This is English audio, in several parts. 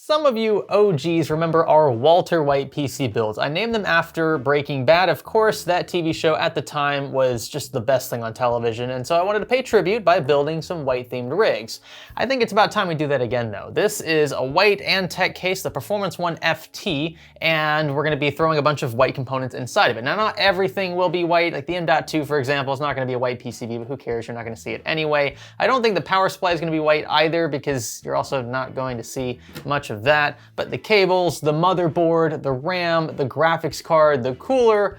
Some of you OGs remember our Walter White PC builds. I named them after Breaking Bad. Of course, that TV show at the time was just the best thing on television, and so I wanted to pay tribute by building some white-themed rigs. I think it's about time we do that again, though. This is a white Antec case, the Performance One FT, and we're gonna be throwing a bunch of white components inside of it. Now, not everything will be white, like the M.2, for example, is not gonna be a white PCB, but who cares, you're not gonna see it anyway. I don't think the power supply is gonna be white either, because you're also not going to see much of that, but the cables, the motherboard, the RAM, the graphics card, the cooler,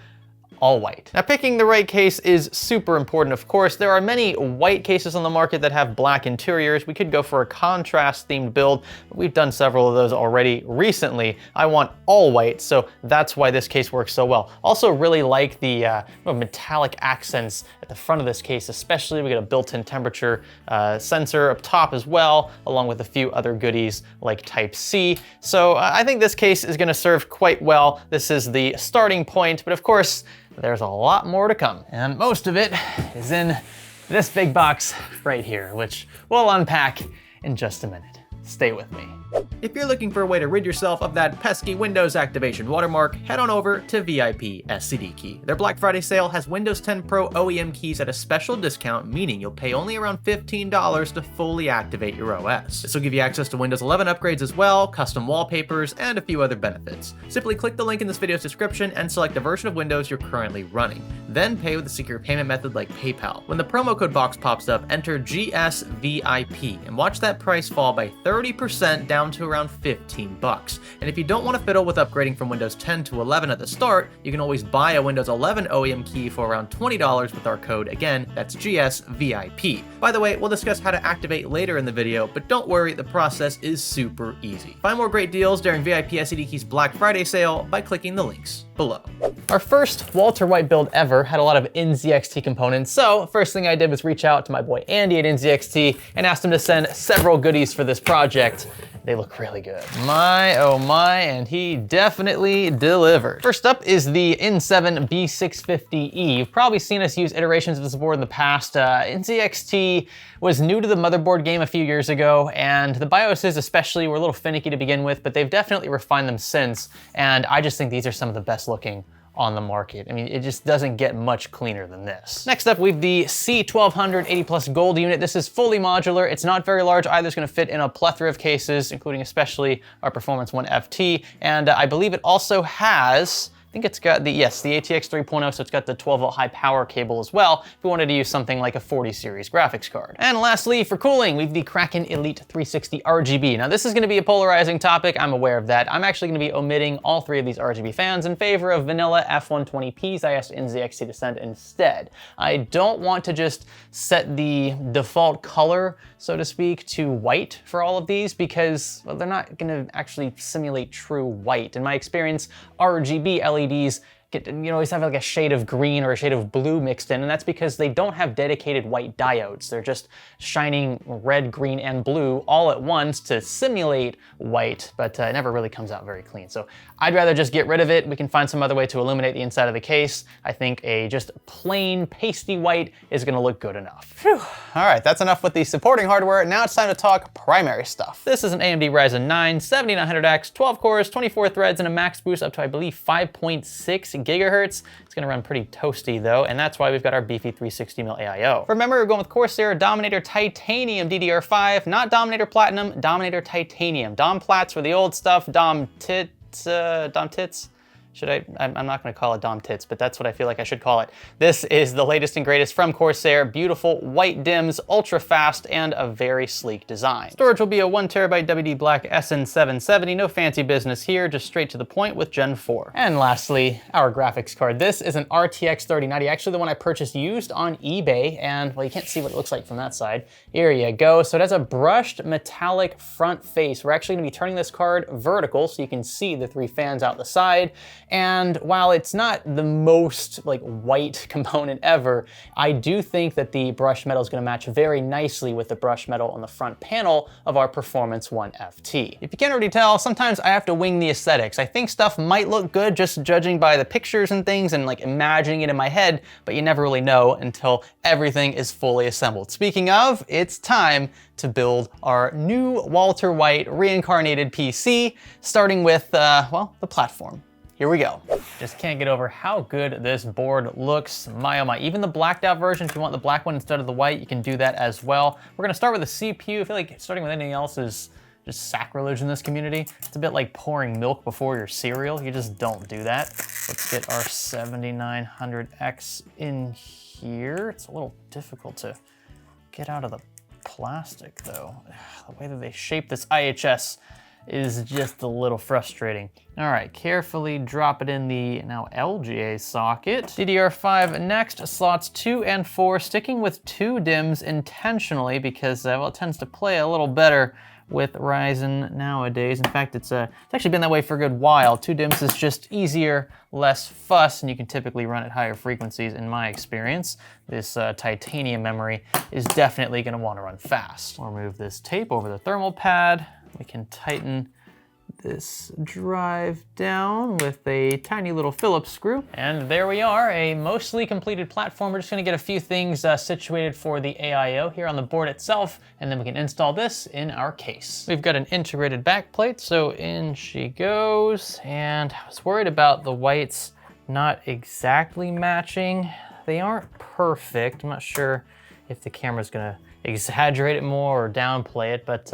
all white. Now, picking the right case is super important, of course. There are many white cases on the market that have black interiors. We could go for a contrast themed build, but we've done several of those already recently. I want all white, so that's why this case works so well. Also really like the metallic accents at the front of this case, especially. We got a built-in temperature sensor up top as well, along with a few other goodies like Type-C. So I think this case is gonna serve quite well. This is the starting point, but of course, there's a lot more to come. And most of it is in this big box right here, which we'll unpack in just a minute. Stay with me. If you're looking for a way to rid yourself of that pesky Windows activation watermark, head on over to VIP SCD Key. Their Black Friday sale has Windows 10 Pro OEM keys at a special discount, meaning you'll pay only around $15 to fully activate your OS. This will give you access to Windows 11 upgrades as well, custom wallpapers, and a few other benefits. Simply click the link in this video's description and select the version of Windows you're currently running. Then pay with a secure payment method like PayPal. When the promo code box pops up, enter GSVIP and watch that price fall by 30% down to around 15 bucks. And if you don't want to fiddle with upgrading from Windows 10 to 11 at the start, you can always buy a Windows 11 OEM key for around $20 with our code. Again, that's GSVIP. By the way, we'll discuss how to activate later in the video, but don't worry, the process is super easy. Find more great deals during VIP SCD Key's Black Friday sale by clicking the links below. Our first Walter White build ever had a lot of NZXT components, so first thing I did was reach out to my boy Andy at NZXT and asked him to send several goodies for this project. They look really good. My, oh my, and he definitely delivered. First up is the N7 B650E. You've probably seen us use iterations of this board in the past. NZXT was new to the motherboard game a few years ago, and the BIOSes especially were a little finicky to begin with, but they've definitely refined them since, and I just think these are some of the best looking on the market. I mean, it just doesn't get much cleaner than this. Next up, we have the C1200 80 Plus Gold unit. This is fully modular. It's not very large either. It's gonna fit in a plethora of cases, including especially our Performance One FT. And I believe it also has, I think it's got the, yes, the ATX 3.0, so it's got the 12-volt high power cable as well, if we wanted to use something like a 40 series graphics card. And lastly, for cooling, we have the Kraken Elite 360 RGB. Now, this is gonna be a polarizing topic, I'm aware of that. I'm actually gonna be omitting all three of these RGB fans in favor of vanilla F120Ps I asked NZXT to send instead. I don't want to just set the default color, so to speak, to white for all of these because, well, they're not gonna actually simulate true white. In my experience, RGB LEDs always have like a shade of green or a shade of blue mixed in, and that's because they don't have dedicated white diodes. They're just shining red, green, and blue all at once to simulate white, but it never really comes out very clean. So I'd rather just get rid of it. We can find some other way to illuminate the inside of the case. I think a just plain pasty white is gonna look good enough. Whew. All right, that's enough with the supporting hardware. Now it's time to talk primary stuff. This is an AMD Ryzen 9 7900X, 12 cores, 24 threads, and a max boost up to, I believe, 5.6 gigahertz. It's gonna run pretty toasty though, and that's why we've got our beefy 360mm AIO. For memory, we're going with Corsair Dominator Titanium DDR5, not Dominator Platinum, Dominator Titanium. Dom Plats for the old stuff, Dom Tits? I'm not gonna call it Dom Tits, but that's what I feel like I should call it. This is the latest and greatest from Corsair. Beautiful white dims, ultra fast, and a very sleek design. Storage will be a 1TB WD Black SN770. No fancy business here, just straight to the point with Gen 4. And lastly, our graphics card. This is an RTX 3090, actually the one I purchased used on eBay, and well, you can't see what it looks like from that side. Here you go. So it has a brushed metallic front face. We're actually gonna be turning this card vertical so you can see the three fans out the side. And while it's not the most like white component ever, I do think that the brushed metal is gonna match very nicely with the brushed metal on the front panel of our Performance 1 FT. If you can't already tell, sometimes I have to wing the aesthetics. I think stuff might look good just judging by the pictures and things and like imagining it in my head, but you never really know until everything is fully assembled. Speaking of, it's time to build our new Walter White reincarnated PC, starting with, well, the platform. Here we go. Just can't get over how good this board looks. My oh my, even the blacked out version, if you want the black one instead of the white, you can do that as well. We're gonna start with the CPU. I feel like starting with anything else is just sacrilege in this community. It's a bit like pouring milk before your cereal. You just don't do that. Let's get our 7900X in here. It's a little difficult to get out of the plastic though. The way that they shape this IHS is just a little frustrating. All right, carefully drop it in the now LGA socket. DDR5 next, slots 2 and 4, sticking with 2 DIMMs intentionally because, well, it tends to play a little better with Ryzen nowadays. In fact, it's actually been that way for a good while. 2 DIMMs is just easier, less fuss, and you can typically run at higher frequencies in my experience. This titanium memory is definitely gonna wanna run fast. We'll remove this tape over the thermal pad. We can tighten this drive down with a tiny little Phillips screw. And there we are, a mostly completed platform. We're just gonna get a few things situated for the AIO here on the board itself, and then we can install this in our case. We've got an integrated backplate, so in she goes. And I was worried about the whites not exactly matching. They aren't perfect. I'm not sure if the camera's gonna exaggerate it more or downplay it, but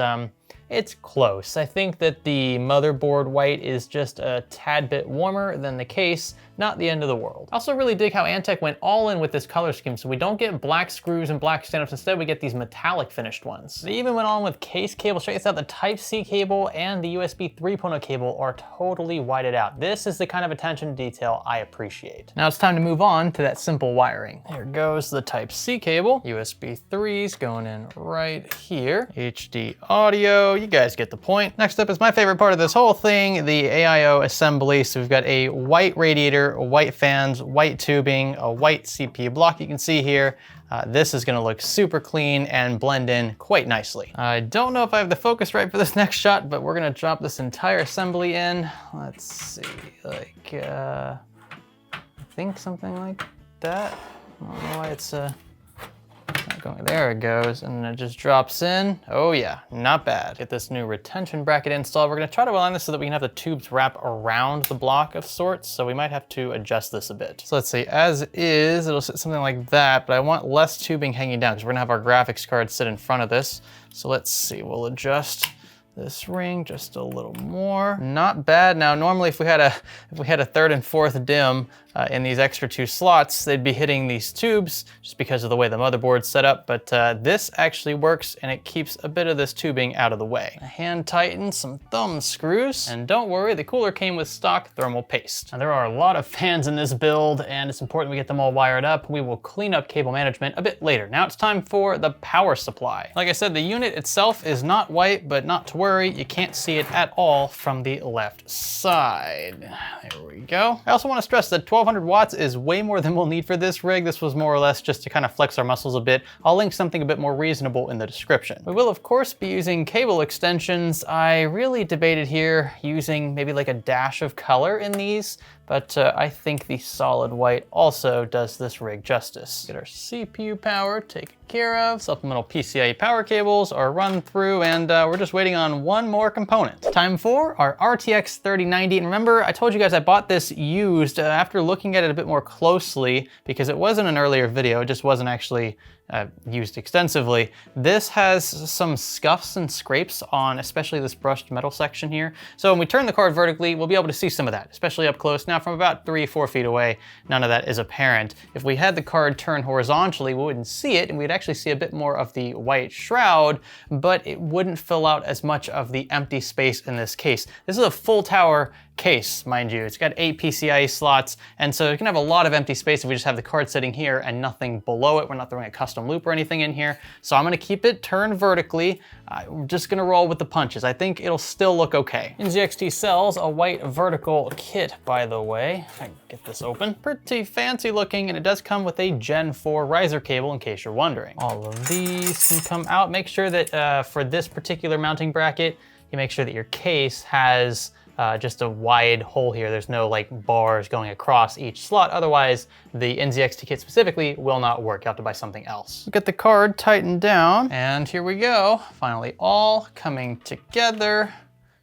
it's close. I think that the motherboard white is just a tad bit warmer than the case, not the end of the world. I also really dig how Antec went all in with this color scheme, so we don't get black screws and black stand-ups. Instead, we get these metallic finished ones. They even went on with case cables. Check this out, the Type-C cable and the USB 3.0 cable are totally whited out. This is the kind of attention to detail I appreciate. Now it's time to move on to that simple wiring. There goes the Type-C cable. USB 3's going in right here. HD audio, you guys get the point. Next up is my favorite part of this whole thing, the AIO assembly. So we've got a white radiator, white fans, white tubing, a white CPU block you can see here. This is gonna look super clean and blend in quite nicely. I don't know if I have the focus right for this next shot, but we're gonna drop this entire assembly in. Let's see, like, I think something like that. I don't know why it's not going. There it goes, and it just drops in. Oh yeah, not bad. Get this new retention bracket installed. We're gonna try to align this so that we can have the tubes wrap around the block of sorts, so we might have to adjust this a bit. So let's see, as is, it'll sit something like that, but I want less tubing hanging down because we're gonna have our graphics card sit in front of this. So let's see, we'll adjust this ring just a little more. Not bad. Now, normally if we had a third and fourth DIMM in these extra 2 slots, they'd be hitting these tubes just because of the way the motherboard's set up, but this actually works and it keeps a bit of this tubing out of the way. A hand tighten, some thumb screws, and don't worry, the cooler came with stock thermal paste. Now, there are a lot of fans in this build and it's important we get them all wired up. We will clean up cable management a bit later. Now it's time for the power supply. Like I said, the unit itself is not white, but not to worry, you can't see it at all from the left side. There we go. I also want to stress that 1200 watts is way more than we'll need for this rig. This was more or less just to kind of flex our muscles a bit. I'll link something a bit more reasonable in the description. We will of course be using cable extensions. I really debated here using maybe like a dash of color in these, but I think the solid white also does this rig justice. Get our CPU power taken care of. Supplemental PCIe power cables are run through, and we're just waiting on one more component. Time for our RTX 3090. And remember, I told you guys I bought this used after looking at it a bit more closely because it wasn't an earlier video, it just wasn't actually used extensively. This has some scuffs and scrapes on especially this brushed metal section here. So when we turn the card vertically, we'll be able to see some of that, especially up close. Now from about 3-4 feet away, none of that is apparent. If we had the card turned horizontally, we wouldn't see it, and we'd actually see a bit more of the white shroud, but it wouldn't fill out as much of the empty space in this case. This is a full tower case, mind you. It's got 8 PCIe slots, and so it can have a lot of empty space if we just have the card sitting here and nothing below it. We're not throwing a custom loop or anything in here. So I'm gonna keep it turned vertically. I'm just gonna roll with the punches. I think it'll still look okay. NZXT sells a white vertical kit, by the way. If I can get this open. Pretty fancy looking, and it does come with a Gen 4 riser cable, in case you're wondering. All of these can come out. Make sure that for this particular mounting bracket, you make sure that your case has just a wide hole here. There's no like bars going across each slot. Otherwise, the NZXT kit specifically will not work. You have to buy something else. Get the card tightened down, and here we go. Finally, all coming together.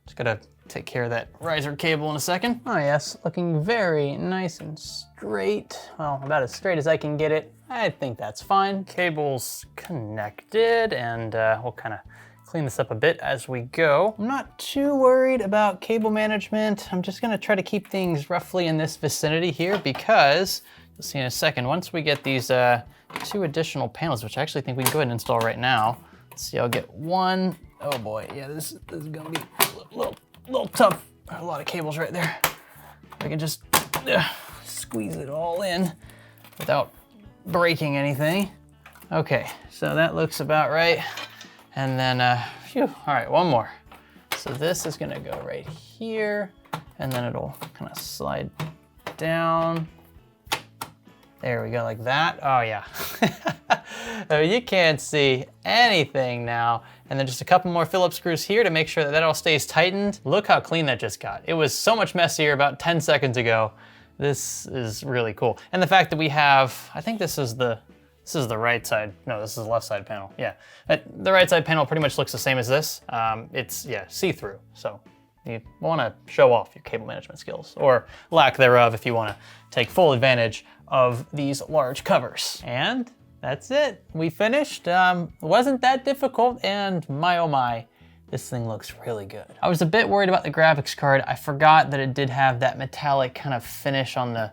Just gotta take care of that riser cable in a second. Oh yes, looking very nice and straight. Well, about as straight as I can get it. I think that's fine. Cable's connected, and we'll kind of clean this up a bit as we go. I'm not too worried about cable management. I'm just gonna try to keep things roughly in this vicinity here, because you'll see in a second, once we get these 2 additional panels, which I actually think we can go ahead and install right now. Let's see, I'll get one. Oh boy, yeah, this is gonna be a little tough. A lot of cables right there. I can just squeeze it all in without breaking anything. Okay, so that looks about right. And then, phew, all right, one more. So this is gonna go right here, and then it'll kind of slide down. There we go, like that. Oh yeah. Oh, you can't see anything now. And then just a couple more Phillips screws here to make sure that that all stays tightened. Look how clean that just got. It was so much messier about 10 seconds ago. This is really cool. And the fact that we have, I think this is the right side. No, this is the left side panel. Yeah, the right side panel pretty much looks the same as this. It's, yeah, see-through. So you wanna show off your cable management skills, or lack thereof if you wanna take full advantage of these large covers. And that's it, we finished. Wasn't that difficult, and my oh my, this thing looks really good. I was a bit worried about the graphics card. I forgot that it did have that metallic kind of finish on the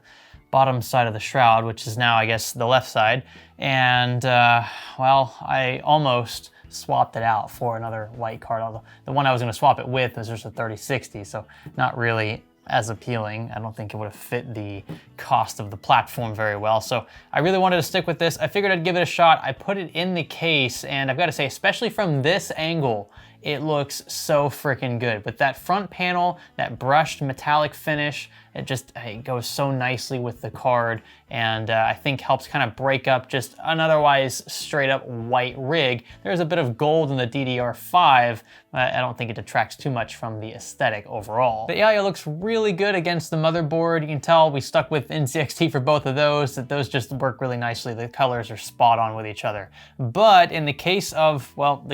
bottom side of the shroud, which is now, I guess, the left side. And well, I almost swapped it out for another white card, although the one I was gonna swap it with was just a 3060, so not really as appealing. I don't think it would have fit the cost of the platform very well. So I really wanted to stick with this. I figured I'd give it a shot. I put it in the case, and I've got to say, especially from this angle, it looks so freaking good. With that front panel, that brushed metallic finish, it goes so nicely with the card, and I think helps kind of break up just an otherwise straight up white rig. There's a bit of gold in the DDR5, but I don't think it detracts too much from the aesthetic overall. The AIO looks really good against the motherboard. You can tell we stuck with NCXT for both of those, that those just work really nicely. The colors are spot on with each other. But in the case of, well,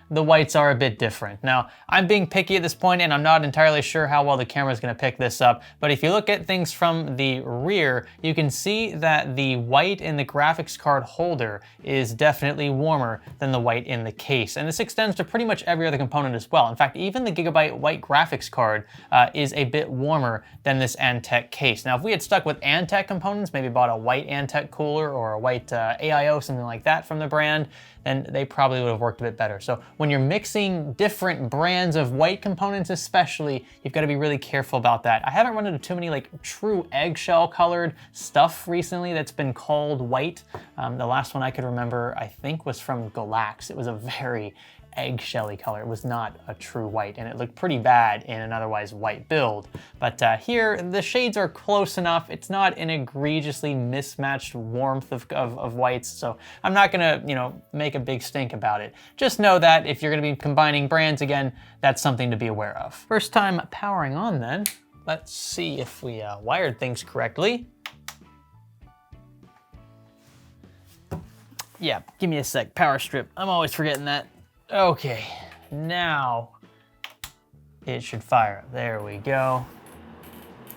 the whites are a bit different. Now, I'm being picky at this point, and I'm not entirely sure how well the camera's gonna pick this up, but if you look at things from the rear, you can see that the white in the graphics card holder is definitely warmer than the white in the case. And this extends to pretty much every other component as well. In fact, even the Gigabyte white graphics card is a bit warmer than this Antec case. Now, if we had stuck with Antec components, maybe bought a white Antec cooler or a white AIO, something like that from the brand, then they probably would have worked a bit better. So when you're mixing different brands of white components especially, you've got to be really careful about that. I haven't run into too many like true eggshell colored stuff recently that's been called white. The last one I could remember, I think, was from Galax. It was a very eggshelly color. It was not a true white, and it looked pretty bad in an otherwise white build. But here, the shades are close enough. It's not an egregiously mismatched warmth of whites, so I'm not gonna, make a big stink about it. Just know that if you're gonna be combining brands again, that's something to be aware of. First time powering on then. Let's see if we wired things correctly. Yeah, give me a sec, power strip. I'm always forgetting that. Okay, now it should fire. There we go.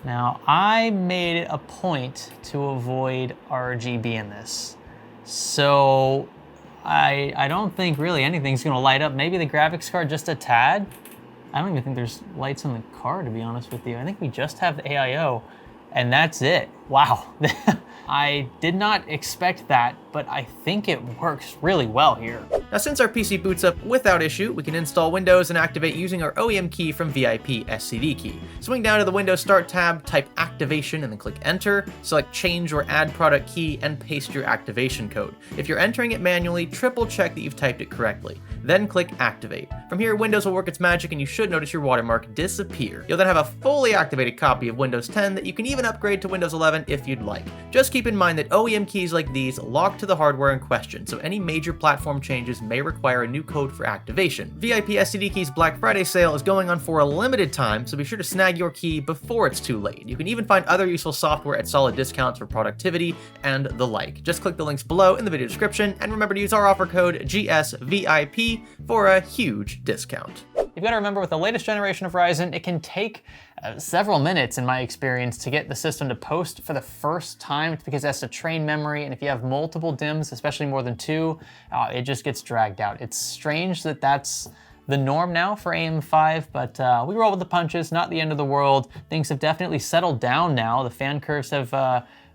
Now, I made it a point to avoid RGB in this. So I don't think really anything's gonna light up. Maybe the graphics card just a tad. I don't even think there's lights on the card, to be honest with you. I think we just have the AIO, and that's it. Wow. I did not expect that but I think it works really well here. Now, since our PC boots up without issue, we can install Windows and activate using our OEM key from VIP SCD key. Swing down to the Windows Start tab, type activation, and then click enter, select change or add product key, and paste your activation code. If you're entering it manually, triple check that you've typed it correctly. Then click activate. From here, Windows will work its magic and you should notice your watermark disappear. You'll then have a fully activated copy of Windows 10 that you can even upgrade to Windows 11 if you'd like. Just keep in mind that OEM keys like these lock to the hardware in question, so any major platform changes may require a new code for activation. VIP SCD Key's Black Friday sale is going on for a limited time, so be sure to snag your key before it's too late. You can even find other useful software at solid discounts for productivity and the like. Just click the links below in the video description, and remember to use our offer code GSVIP for a huge discount. You've got to remember with the latest generation of Ryzen, it can take several minutes, in my experience, to get the system to post for the first time. It's because it has to train memory, and if you have multiple DIMMs, especially more than 2, it just gets dragged out. It's strange that that's the norm now for AM5, but we roll with the punches, not the end of the world. Things have definitely settled down now. The fan curves have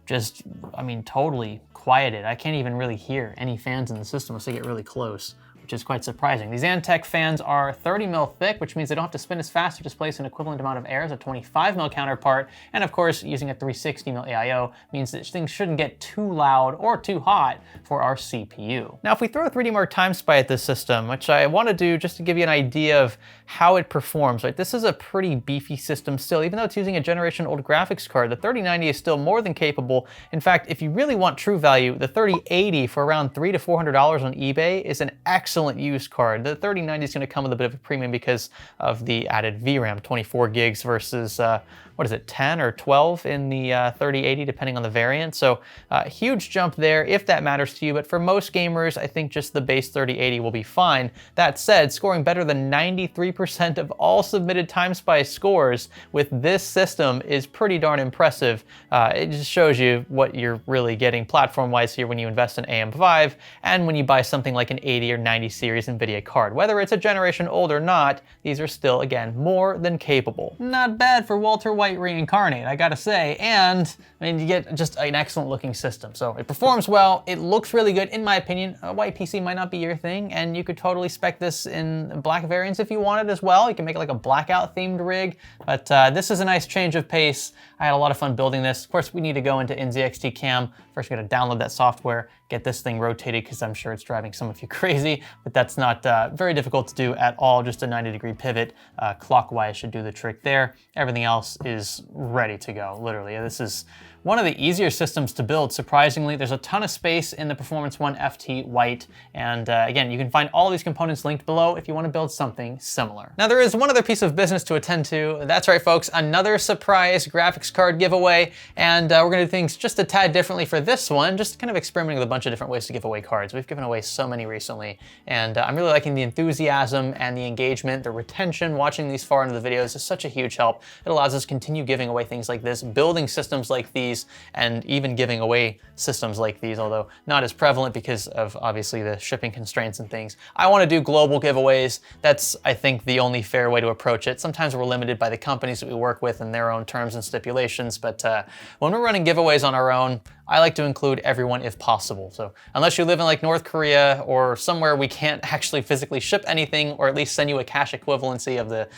totally quieted. I can't even really hear any fans in the system unless they get really close, which is quite surprising. These Antec fans are 30 mil thick, which means they don't have to spin as fast to displace an equivalent amount of air as a 25 mil counterpart. And of course, using a 360 mil AIO means that things shouldn't get too loud or too hot for our CPU. Now, if we throw a 3D Mark Time Spy at this system, which I want to do just to give you an idea of how it performs, right? This is a pretty beefy system still, even though it's using a generation old graphics card. The 3090 is still more than capable. In fact, if you really want true value, the 3080 for around $300 to $400 on eBay is an excellent used card. The 3090 is going to come with a bit of a premium because of the added VRAM, 24 gigs versus, 10 or 12 in the 3080, depending on the variant. So huge jump there if that matters to you. But for most gamers, I think just the base 3080 will be fine. That said, scoring better than 93% of all submitted Time Spy scores with this system is pretty darn impressive. It just shows you what you're really getting platform-wise here when you invest in AM5 and when you buy something like an 80 or 90 series NVIDIA card. Whether it's a generation old or not, these are still, again, more than capable. Not bad for Walter White reincarnate, I gotta say, and you get just an excellent looking system. So it performs well, it looks really good. In my opinion, a white PC might not be your thing, and you could totally spec this in black variants if you wanted as well. You can make it like a blackout themed rig, but this is a nice change of pace. I had a lot of fun building this. Of course, we need to go into NZXT Cam. First, we gotta download that software, get this thing rotated, because I'm sure it's driving some of you crazy, but that's not very difficult to do at all. Just a 90-degree pivot clockwise should do the trick there. Everything else is ready to go, literally. This is one of the easier systems to build, surprisingly. There's a ton of space in the Performance One FT White, and again, you can find all of these components linked below if you want to build something similar. Now, there is one other piece of business to attend to. That's right, folks, another surprise graphics card giveaway, and we're gonna do things just a tad differently for this one, just kind of experimenting with a bunch of different ways to give away cards. We've given away so many recently, and I'm really liking the enthusiasm and the engagement, the retention. Watching these far into the videos is such a huge help. It allows us to continue giving away things like this, building systems like these, and even giving away systems like these, although not as prevalent because of obviously the shipping constraints and things. I want to do global giveaways. That's, I think, the only fair way to approach it. Sometimes we're limited by the companies that we work with and their own terms and stipulations, but when we're running giveaways on our own, I like to include everyone if possible. So unless you live in like North Korea or somewhere we can't actually physically ship anything, or at least send you a cash equivalency of the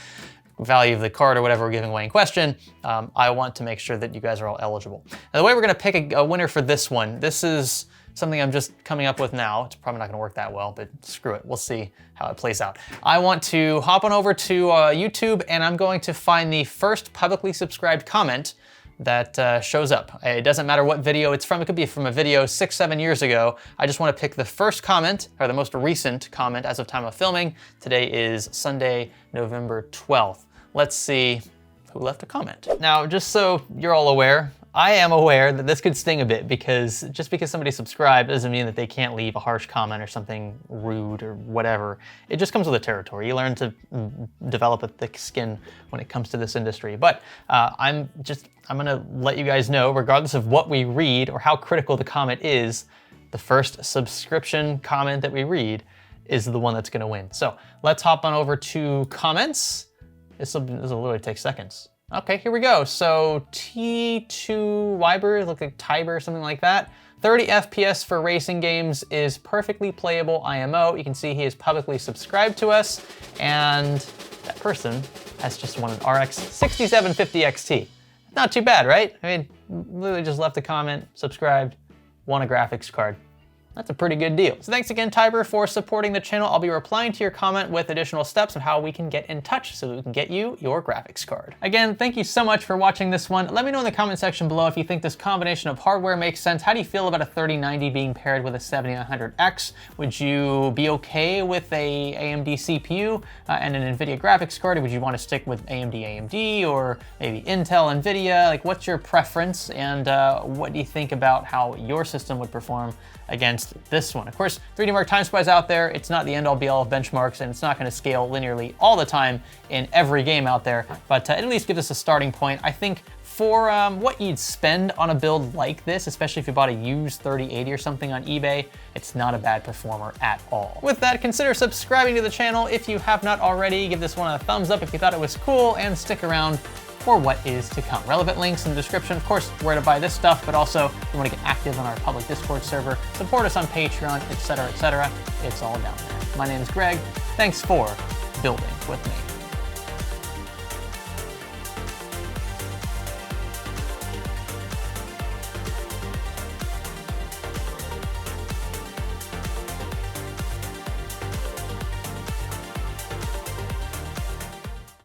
value of the card or whatever we're giving away in question, I want to make sure that you guys are all eligible. Now, the way we're gonna pick a winner for this one, this is something I'm just coming up with now. It's probably not gonna work that well, but screw it, we'll see how it plays out. I want to hop on over to YouTube, and I'm going to find the first publicly subscribed comment that shows up. It doesn't matter what video it's from. It could be from a video 6-7 years ago. I just want to pick the first comment, or the most recent comment as of time of filming. Today is Sunday, November 12th. Let's see who left a comment. Now, just so you're all aware, I am aware that this could sting a bit, because just because somebody subscribed doesn't mean that they can't leave a harsh comment or something rude or whatever. It just comes with the territory. You learn to develop a thick skin when it comes to this industry. But I'm gonna let you guys know, regardless of what we read or how critical the comment is, the first subscription comment that we read is the one that's gonna win. So let's hop on over to comments. This will literally take seconds. Okay, here we go. So T2 Weiber, look like Tiber, something like that. 30 FPS for racing games is perfectly playable IMO. You can see he is publicly subscribed to us, and that person has just won an RX 6750 XT. Not too bad, right? I mean, literally just left a comment, subscribed, won a graphics card. That's a pretty good deal. So thanks again, Tiber, for supporting the channel. I'll be replying to your comment with additional steps of how we can get in touch so that we can get you your graphics card. Again, thank you so much for watching this one. Let me know in the comment section below if you think this combination of hardware makes sense. How do you feel about a 3090 being paired with a 7900X? Would you be okay with a AMD CPU and an NVIDIA graphics card? Or would you want to stick with AMD, or maybe Intel, NVIDIA? Like, what's your preference? And what do you think about how your system would perform against this one? Of course, 3D Mark Time Spy is out there. It's not the end all be all of benchmarks, and it's not gonna scale linearly all the time in every game out there, but it at least gives us a starting point. I think for what you'd spend on a build like this, especially if you bought a used 3080 or something on eBay, it's not a bad performer at all. With that, consider subscribing to the channel if you have not already. Give this one a thumbs up if you thought it was cool, and stick around for what is to come. Relevant links in the description, of course, where to buy this stuff, but also if you want to get active on our public Discord server, support us on Patreon, etc., etc. It's all down there. My name is Greg. Thanks for building with me.